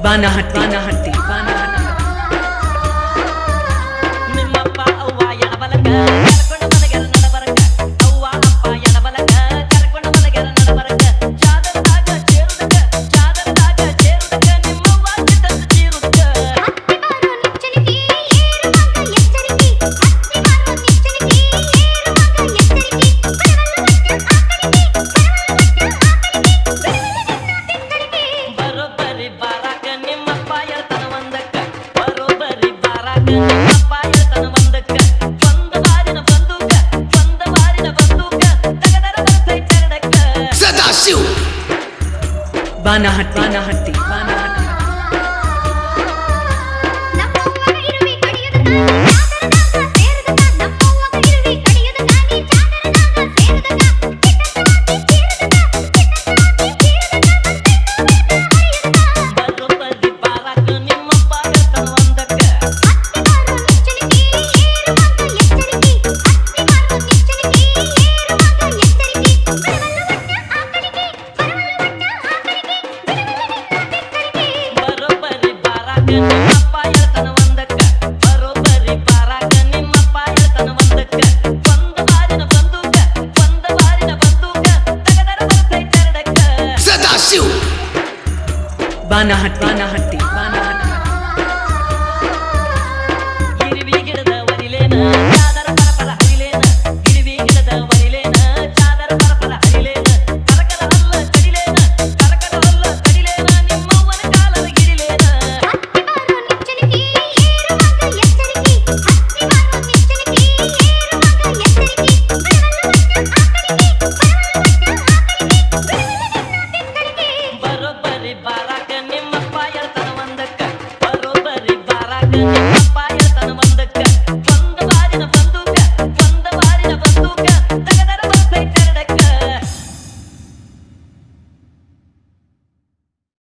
ಬಾನಹಟ್ಟಿ ಬಾನಹಟ್ಟಿ ನಿಮ್ಮಪ್ಪ ಅವ್ವ ಎಡಬಲಕ ಕರ್ಕೊಂಡು ಮನೆಗೆರ ನಡಬರಕ ಅವ್ವ ಅಪ್ಪ ಎಡಬಲಕ ಕರ್ಕೊಂಡು ಮನೆಗೆರ ನಡಬರಕ ಚಾದರದಾಗ ಚೇರುದಕ ನಿಮ್ಮವ್ವ ಚಿತ್ತದ ಚೀರುದಕ ಬರೋಬ್ಬರಿ ಬಾರಾಕ ನಿಮ್ಮಪ್ಪ ಎಳ್ತನ ಒಂದಕ್ಕ ಬರೋಬ್ಬರಿ ಬಾರಾಕ ನಿಮ್ಮಪ್ಪ ಎಳ್ತನ ಒಂದಕ್ಕ ಒಂದ ಬಾರಿನ ಬಂದೂಕ ತಗದರ ಬರ್ತೈತೆ ಎರಡಕ್ಕ ಸದಾಶಿವ್ ಬಾನಹಟ್ಟಿ ಬರೋಬ್ಬರಿ ಬಾರಾಕ ನಿಮ್ಮಪ್ಪ ಎಳ್ತನ ಒಂದಕ್ಕ ಬರೋಬ್ಬರಿ ಬಾರಾಕ ನಿಮ್ಮಪ್ಪ ಎಳ್ತನ ಒಂದಕ್ಕ ಬರೋಬ್ಬರಿ ಬಾರಾಕ ನಿಮ್ಮಪ್ಪ ಎಳ್ತನ ಒಂದಕ್ಕ ಒಂದ ಬಾರಿನ ಬಂದೂಕ ತಗದರ ಬರ್ತೈತೆ ಎರಡಕ್ಕ ಸದಾಶಿವ್ ಬಾನಹಟ್ಟಿ